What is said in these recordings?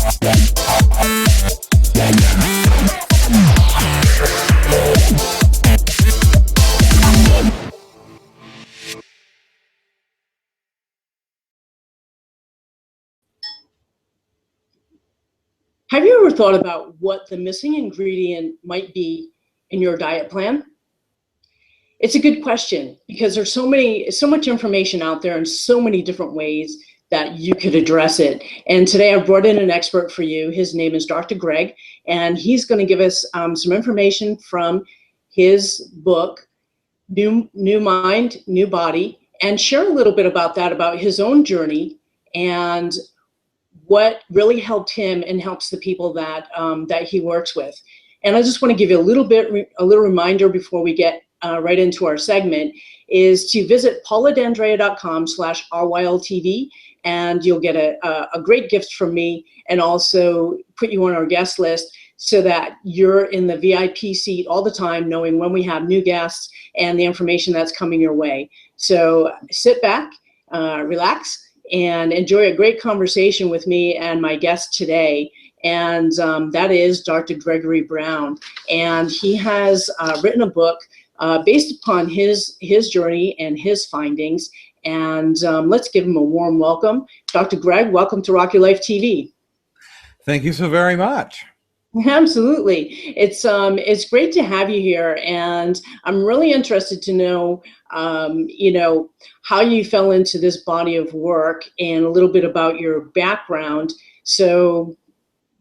Have you ever thought about what the missing ingredient might be in your diet plan? It's a good question because there's so much information out there and so many different ways that you could address it. And today I've brought in an expert for you. His name is Dr. Greg, and he's going to give us some information from his book, New Mind, New Body, and share a little bit about that, about his own journey and what really helped him and helps the people that that he works with. And I just want to give you a little reminder before we get right into our segment, is to visit pauladandrea.com/RYLTV, and you'll get a great gift from me, and also put you on our guest list so that you're in the VIP seat all the time, knowing when we have new guests and the information that's coming your way. So sit back, relax, and enjoy a great conversation with me and my guest today. And that is Dr. Gregory Brown. And he has written a book based upon his journey and his findings. And let's give him a warm welcome. Dr. Greg, welcome to Rock Your Life TV. Thank you so very much. Absolutely. It's great to have you here, and I'm really interested to know, how you fell into this body of work and a little bit about your background. So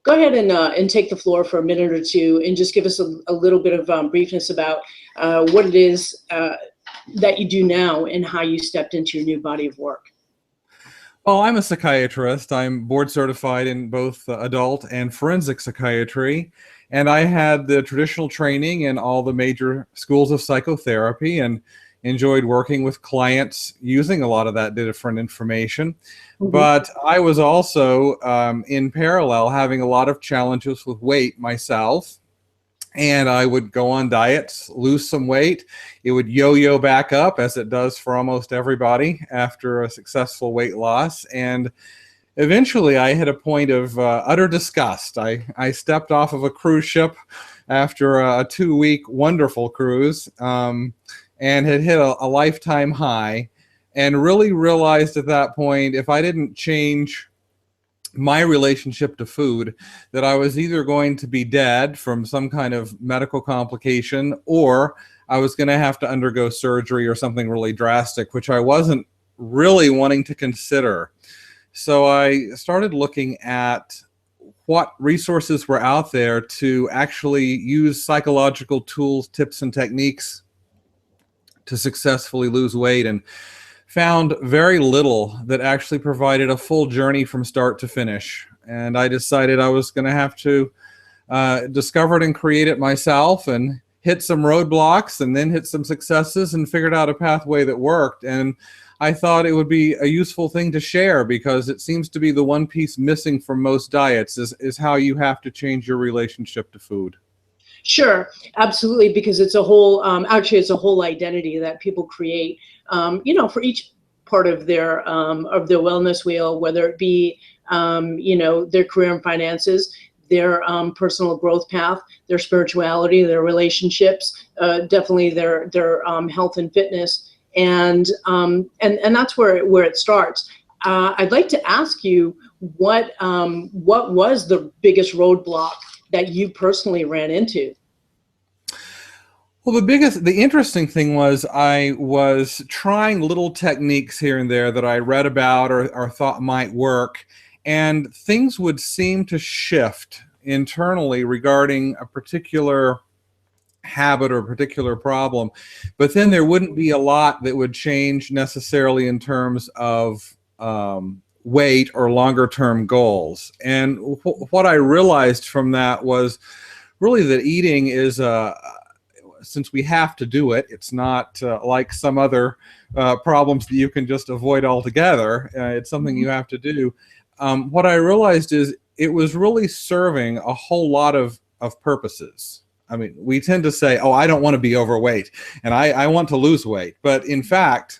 go ahead and take the floor for a minute or two and just give us a little bit of briefness about what it is that you do now and how you stepped into your new body of work. Well, I'm a psychiatrist. I'm board certified in both adult and forensic psychiatry. And I had the traditional training in all the major schools of psychotherapy and enjoyed working with clients using a lot of that different information. Mm-hmm. But I was also in parallel having a lot of challenges with weight myself. And I would go on diets, lose some weight. It would yo-yo back up, as it does for almost everybody after a successful weight loss. And eventually I hit a point of utter disgust. I stepped off of a cruise ship after a 2-week wonderful cruise and had hit a lifetime high, and really realized at that point, if I didn't change my relationship to food, that I was either going to be dead from some kind of medical complication, or I was going to have to undergo surgery or something really drastic, which I wasn't really wanting to consider. So I started looking at what resources were out there to actually use psychological tools, tips, and techniques to successfully lose weight, and found very little that actually provided a full journey from start to finish. And I decided I was going to have to discover it and create it myself, and hit some roadblocks and then hit some successes and figured out a pathway that worked. And I thought it would be a useful thing to share, because it seems to be the one piece missing from most diets is how you have to change your relationship to food. Sure, absolutely, because it's a whole, actually it's a whole identity that people create, for each part of their wellness wheel, whether it be, their career and finances, their personal growth path, their spirituality, their relationships, definitely their health and fitness, and that's where it starts. I'd like to ask you what was the biggest roadblock that you personally ran into? Well, the interesting thing was I was trying little techniques here and there that I read about or thought might work, and things would seem to shift internally regarding a particular habit or a particular problem, but then there wouldn't be a lot that would change necessarily in terms of weight or longer term goals. And what I realized from that was really that eating is since we have to do it, it's not like some other problems that you can just avoid altogether. It's something you have to do. What I realized is it was really serving a whole lot of purposes. I mean, we tend to say, oh, I don't want to be overweight and I want to lose weight. But in fact,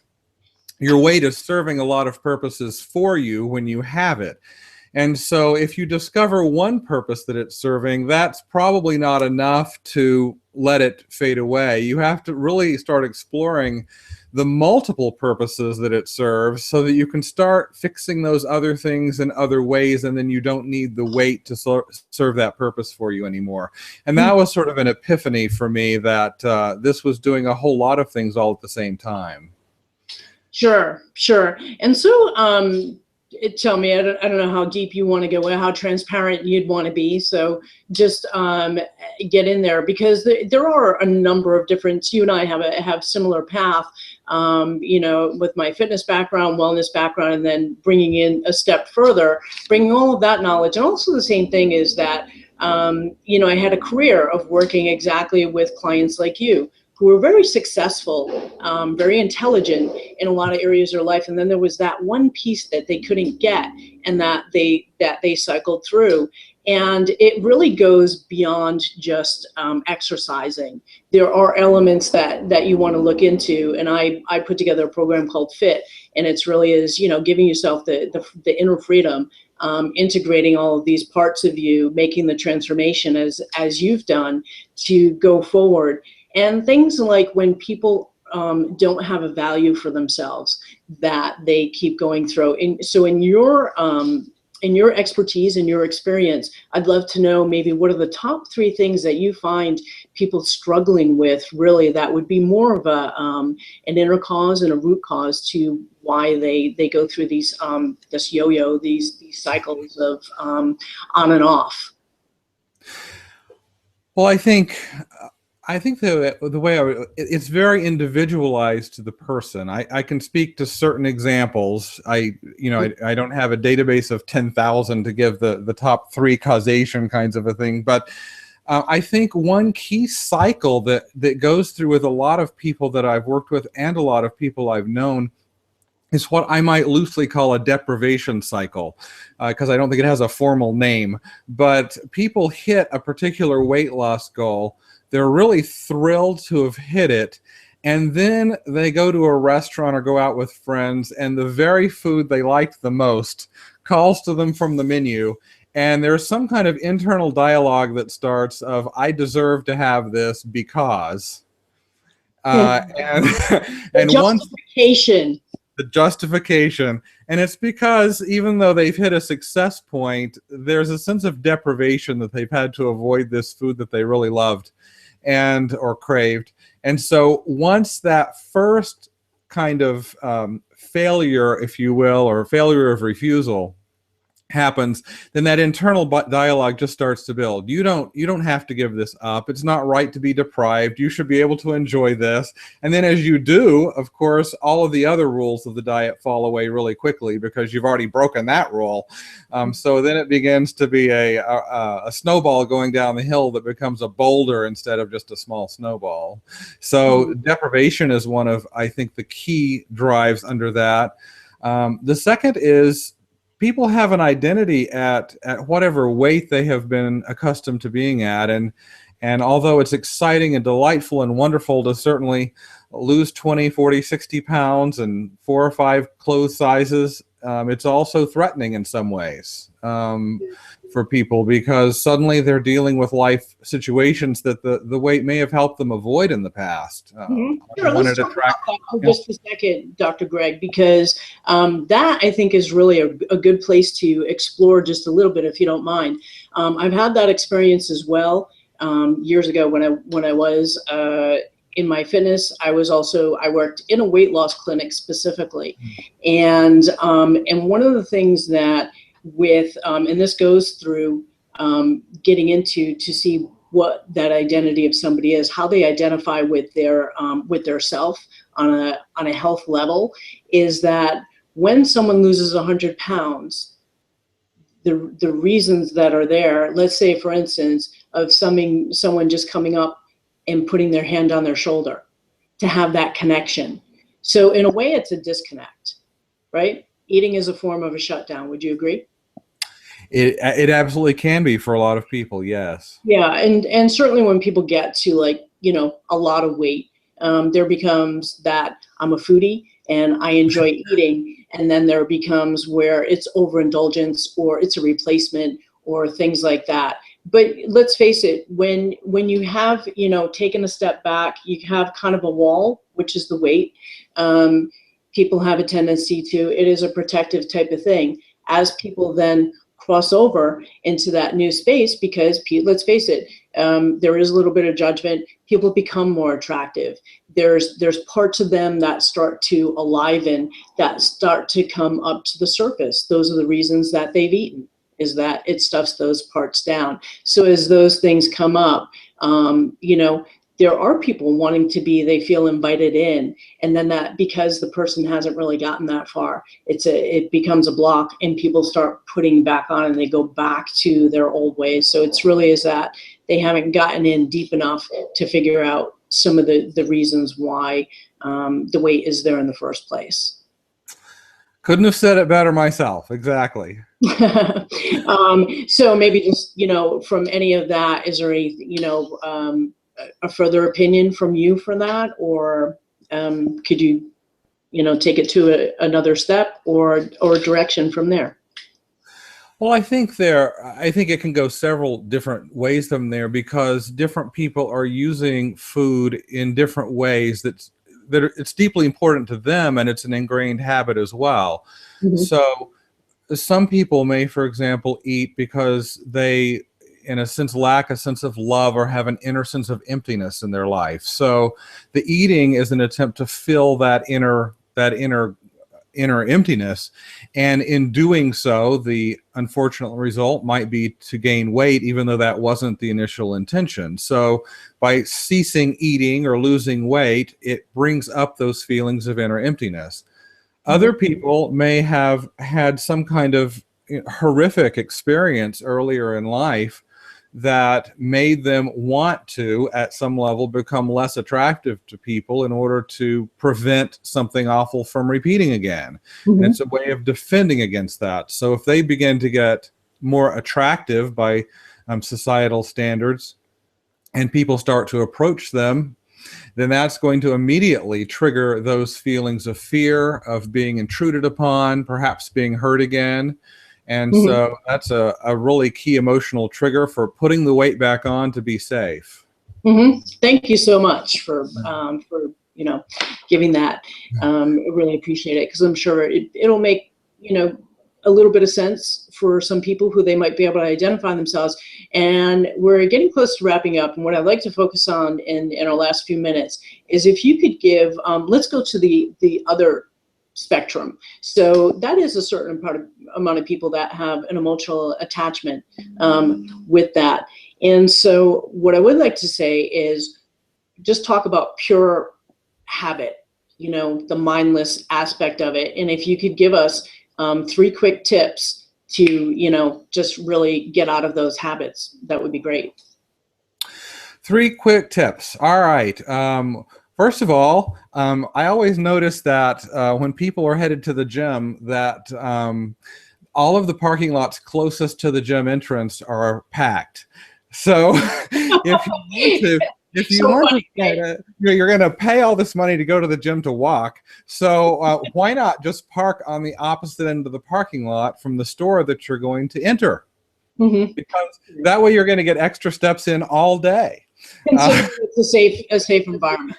your weight is serving a lot of purposes for you when you have it. And so if you discover one purpose that it's serving, that's probably not enough to let it fade away. You have to really start exploring the multiple purposes that it serves so that you can start fixing those other things in other ways, and then you don't need the weight to serve that purpose for you anymore. And that was sort of an epiphany for me that this was doing a whole lot of things all at the same time. Sure, sure. And so, tell me, I don't know how deep you want to go, how transparent you'd want to be. So just get in there, because there are a number of different, you and I have similar path, you know, with my fitness background, wellness background, and then bringing in a step further, bringing all of that knowledge. And also the same thing is that, you know, I had a career of working exactly with clients like you, who were very successful, very intelligent in a lot of areas of their life. And then there was that one piece that they couldn't get, and that they cycled through. And it really goes beyond just exercising. There are elements that you want to look into. And I put together a program called FIT, and it's really is, you know, giving yourself the inner freedom, integrating all of these parts of you, making the transformation as you've done to go forward. And things like when people don't have a value for themselves that they keep going through. So in your expertise and your experience, I'd love to know maybe what are the top 3 things that you find people struggling with, really, that would be more of an inner cause and a root cause to why they go through these this yo-yo, these cycles of on and off. Well, I think the way it's very individualized to the person. I can speak to certain examples. I don't have a database of 10,000 to give the top 3 causation kinds of a thing, but I think one key cycle that goes through with a lot of people that I've worked with and a lot of people I've known is what I might loosely call a deprivation cycle, because I don't think it has a formal name. But people hit a particular weight loss goal. They're really thrilled to have hit it, and then they go to a restaurant or go out with friends, and the very food they liked the most calls to them from the menu, and there's some kind of internal dialogue that starts of, I deserve to have this because, and justification. The justification. And it's because even though they've hit a success point, there's a sense of deprivation that they've had to avoid this food that they really loved or craved. And so once that first kind of failure, if you will, or failure of refusal happens, then that internal dialogue just starts to build. You don't have to give this up. It's not right to be deprived. You should be able to enjoy this. And then as you do, of course, all of the other rules of the diet fall away really quickly because you've already broken that rule. So then it begins to be a snowball going down the hill that becomes a boulder instead of just a small snowball. So deprivation is one of, I think, the key drives under that. The second is people have an identity at whatever weight they have been accustomed to being at. And although it's exciting and delightful and wonderful to certainly lose 20, 40, 60 pounds and 4 or 5 clothes sizes, it's also threatening in some ways for people, because suddenly they're dealing with life situations that the weight may have helped them avoid in the past. Sure, let's talk about that for just a second, Dr. Greg, because that, I think, is really a good place to explore just a little bit, if you don't mind. I've had that experience as well. Years ago when I was in my fitness, I worked in a weight loss clinic specifically. And one of the things that and this goes through getting into to see what that identity of somebody is, how they identify with their self on a health level, is that when someone loses 100 pounds, the reasons that are there, let's say, for instance, of someone just coming up and putting their hand on their shoulder to have that connection. So in a way, it's a disconnect, right? Eating is a form of a shutdown. Would you agree? It absolutely can be for a lot of people, yes. Yeah, and certainly when people get to a lot of weight, there becomes that I'm a foodie and I enjoy eating. and then there becomes where it's overindulgence or it's a replacement or things like that. But let's face it, when you have, taken a step back, you have kind of a wall, which is the weight. People have a tendency to, it is a protective type of thing. As people then cross over into that new space, because let's face it, there is a little bit of judgment, people become more attractive. There's parts of them that start to aliven, that start to come up to the surface. Those are the reasons that they've eaten, is that it stuffs those parts down. So as those things come up, there are people wanting to be, they feel invited in, and then that, because the person hasn't really gotten that far, it becomes a block, and people start putting back on, and they go back to their old ways. So it's really is that they haven't gotten in deep enough to figure out some of the reasons why the weight is there in the first place. Couldn't have said it better myself. Exactly. So maybe just, from any of that, is there any, a further opinion from you for that, or could you, take it to another step or direction from there? Well, I think it can go several different ways from there, because different people are using food in different ways that it's deeply important to them, and it's an ingrained habit as well. Mm-hmm. So some people may, for example, eat because they, in a sense, lack a sense of love or have an inner sense of emptiness in their life. So the eating is an attempt to fill that inner emptiness. And in doing so, the unfortunate result might be to gain weight, even though that wasn't the initial intention. So by ceasing eating or losing weight, it brings up those feelings of inner emptiness. Other people may have had some kind of horrific experience earlier in life that made them want to, at some level, become less attractive to people in order to prevent something awful from repeating again. Mm-hmm. And it's a way of defending against that. So if they begin to get more attractive by societal standards, and people start to approach them, then that's going to immediately trigger those feelings of fear, of being intruded upon, perhaps being hurt again. And mm-hmm. so that's a really key emotional trigger for putting the weight back on to be safe. Mm-hmm. Thank you so much for giving that. I really appreciate it, because I'm sure it'll make a little bit of sense for some people who they might be able to identify themselves. And we're getting close to wrapping up. And what I'd like to focus on in our last few minutes is if you could give, let's go to the other spectrum. So that is a certain amount of people that have an emotional attachment with that. And so what I would like to say is just talk about pure habit, the mindless aspect of it. And if you could give us 3 quick tips to, just really get out of those habits, that would be great. 3 quick tips. All right. First of all, I always notice that when people are headed to the gym, that all of the parking lots closest to the gym entrance are packed. So if you want to, you're going to pay all this money to go to the gym to walk. So why not just park on the opposite end of the parking lot from the store that you're going to enter? Mm-hmm. Because that way you're going to get extra steps in all day. And so it's a safe environment.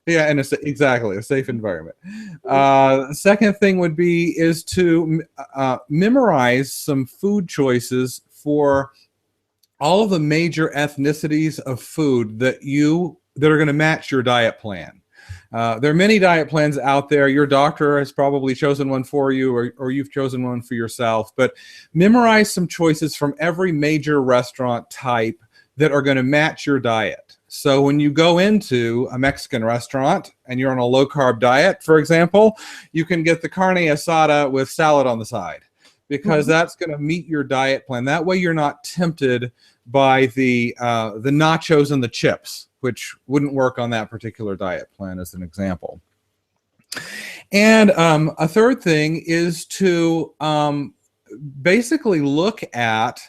Yeah, and exactly, a safe environment. The second thing would be is to memorize some food choices for all of the major ethnicities of food that are going to match your diet plan. There are many diet plans out there. Your doctor has probably chosen one for you, or you've chosen one for yourself. But memorize some choices from every major restaurant type that are going to match your diet. So when you go into a Mexican restaurant and you're on a low-carb diet, for example, you can get the carne asada with salad on the side, because that's going to meet your diet plan. That way you're not tempted by the nachos and the chips, which wouldn't work on that particular diet plan, as an example. And a third thing is to basically look at,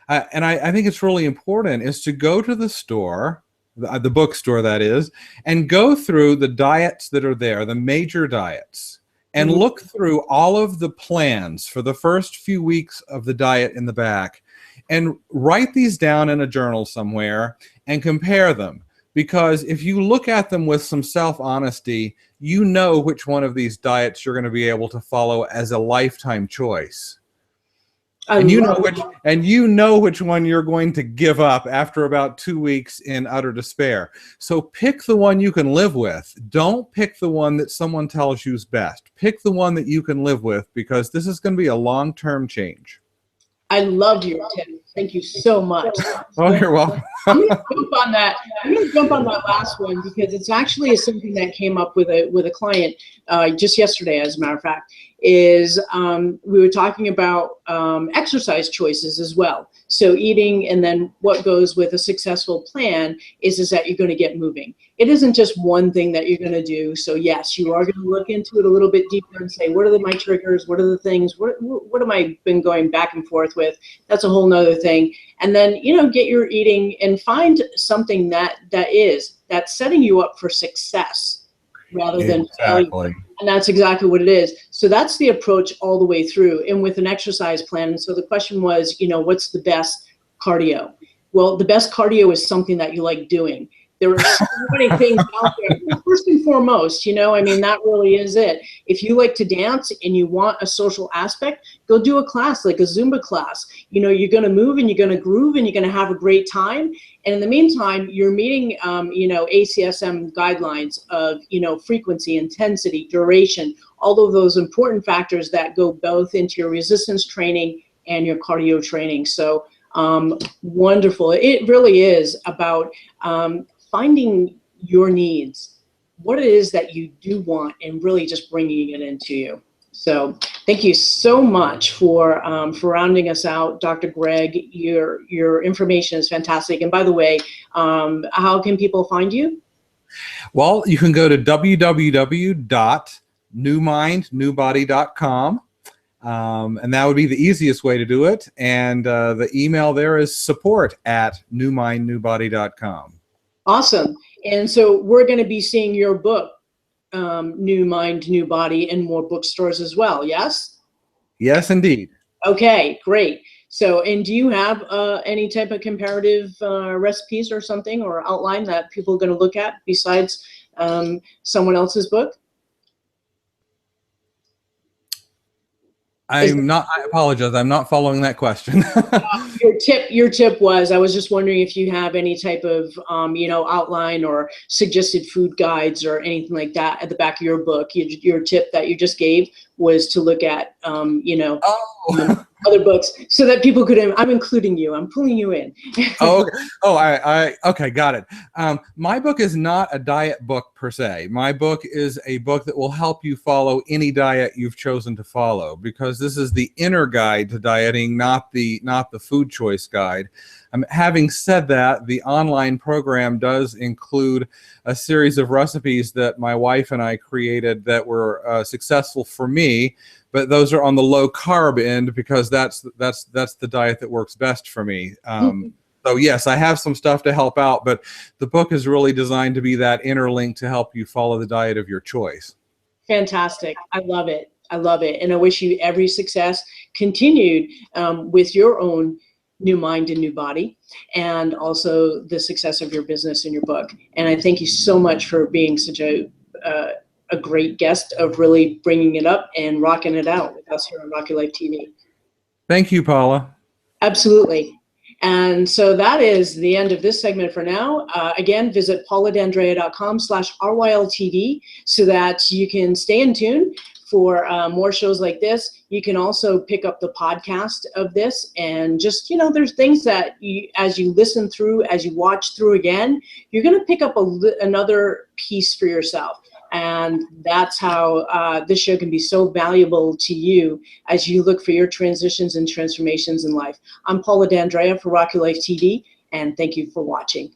and I think it's really important, is to go to the store, the bookstore that is, and go through the diets that are there, the major diets, and look through all of the plans for the first few weeks of the diet in the back, and write these down in a journal somewhere and compare them. Because if you look at them with some self-honesty, you know which one of these diets you're going to be able to follow as a lifetime choice. And you know which one you're going to give up after about 2 weeks in utter despair. So pick the one you can live with. Don't pick the one that someone tells you is best. Pick the one that you can live with, because this is going to be a long-term change. I loved your tip. Thank you so much. Oh, you're welcome. I'm going to jump on that. I'm going to jump on that last one, because it's actually something that came up with a client just yesterday, as a matter of fact. Is we were talking about exercise choices as well. So eating, and then what goes with a successful plan is that you're going to get moving. It isn't just one thing that you're going to do. So yes, you are going to look into it a little bit deeper and say, what are my triggers? What are the things? What am I been going back and forth with? That's a whole nother thing. And then, get your eating and find something that's setting you up for success rather than failure. And that's exactly what it is. So that's the approach all the way through, and with an exercise plan. And so the question was, what's the best cardio? Well, the best cardio is something that you like doing. There are so many things out there. First and foremost, that really is it. If you like to dance and you want a social aspect, go do a class like a Zumba class. You're going to move and you're going to groove and you're going to have a great time. And in the meantime, you're meeting, ACSM guidelines of, frequency, intensity, duration, all of those important factors that go both into your resistance training and your cardio training. So wonderful. It really is about finding your needs, what it is that you do want, and really just bringing it into you. So thank you so much for rounding us out, Dr. Greg. Your information is fantastic. And by the way, how can people find you? Well, you can go to www.newmindnewbody.com. And that would be the easiest way to do it. And the email there is support@newmindnewbody.com. Awesome. And so we're going to be seeing your book, New Mind, New Body, in more bookstores as well, yes? Yes, indeed. Okay, great. So, and do you have any type of comparative recipes or something, or outline that people are going to look at besides someone else's book? I apologize. I'm not following that question. Your tip was, I was just wondering if you have any type of, outline or suggested food guides or anything like that at the back of your book. Your tip that you just gave was to look at, other books so that people could, I'm including you, I'm pulling you in. Okay, got it. My book is not a diet book per se. My book is a book that will help you follow any diet you've chosen to follow, because this is the inner guide to dieting, not the food choice guide. Having said that, the online program does include a series of recipes that my wife and I created that were successful for me, but those are on the low carb end, because that's the diet that works best for me. So yes, I have some stuff to help out, but the book is really designed to be that inner link to help you follow the diet of your choice. Fantastic. I love it. I love it. And I wish you every success continued with your own new mind and new body, and also the success of your business and your book. And I thank you so much for being such a great guest, of really bringing it up and rocking it out with us here on Rock Your Life TV. Thank you, Paula. Absolutely. And so that is the end of this segment for now. Again, visit pauladandrea.com/RYLTV so that you can stay in tune for more shows like this. You can also pick up the podcast of this, and just, there's things that as you listen through, as you watch through again, you're going to pick up another piece for yourself. And that's how this show can be so valuable to you as you look for your transitions and transformations in life. I'm Paula D'Andrea for Rock Your Life TV, and thank you for watching.